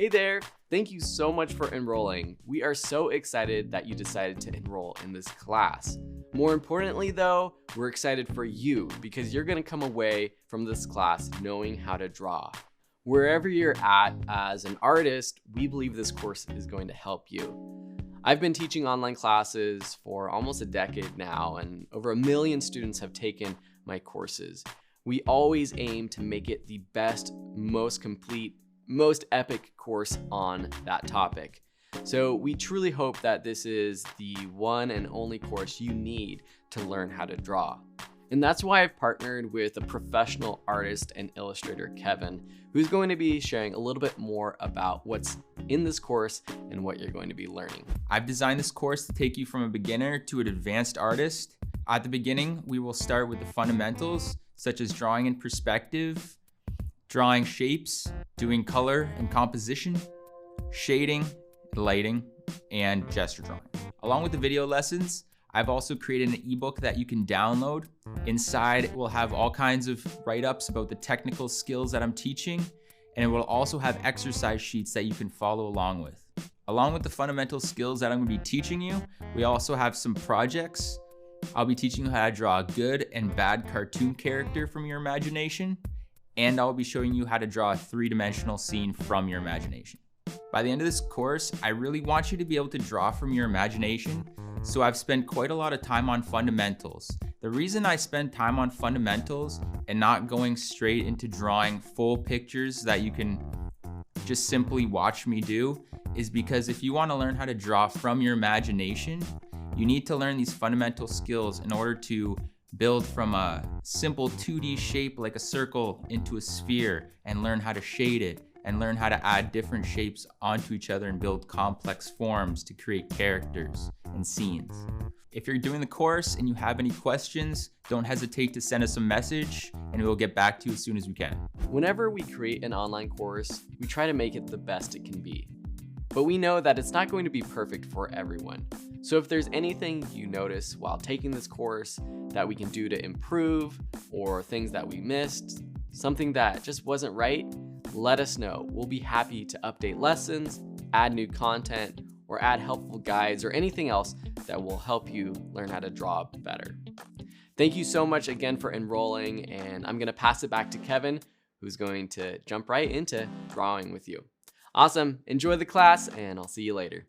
Hey there, thank you so much for enrolling. We are so excited that you decided to enroll in this class. More importantly though, we're excited for you because you're gonna come away from this class knowing how to draw. Wherever you're at as an artist, we believe this course is going to help you. I've been teaching online classes for almost a decade now, and over 1 million students have taken my courses. We always aim to make it the best, most complete, most epic course on that topic. So we truly hope that this is the one and only course you need to learn how to draw. And that's why I've partnered with a professional artist and illustrator, Kevin, who's going to be sharing a little bit more about what's in this course and what you're going to be learning. I've designed this course to take you from a beginner to an advanced artist. At the beginning, we will start with the fundamentals, such as drawing in perspective, drawing shapes, doing color and composition, shading, lighting, and gesture drawing. Along with the video lessons, I've also created an ebook that you can download. Inside, it will have all kinds of write-ups about the technical skills that I'm teaching, and it will also have exercise sheets that you can follow along with. Along with the fundamental skills that I'm gonna be teaching you, we also have some projects. I'll be teaching you how to draw a good and bad cartoon character from your imagination, and I'll be showing you how to draw a 3-dimensional scene from your imagination. By the end of this course, I really want you to be able to draw from your imagination, so I've spent quite a lot of time on fundamentals. The reason I spend time on fundamentals and not going straight into drawing full pictures that you can just simply watch me do is because if you want to learn how to draw from your imagination, you need to learn these fundamental skills in order to build from a simple 2D shape like a circle into a sphere and learn how to shade it and learn how to add different shapes onto each other and build complex forms to create characters and scenes. If you're doing the course and you have any questions, don't hesitate to send us a message and we'll get back to you as soon as we can. Whenever we create an online course, we try to make it the best it can be. But we know that it's not going to be perfect for everyone. So if there's anything you notice while taking this course that we can do to improve, or things that we missed, something that just wasn't right, let us know. We'll be happy to update lessons, add new content, or add helpful guides or anything else that will help you learn how to draw better. Thank you so much again for enrolling, and I'm gonna pass it back to Kevin, who's going to jump right into drawing with you. Awesome, enjoy the class, and I'll see you later.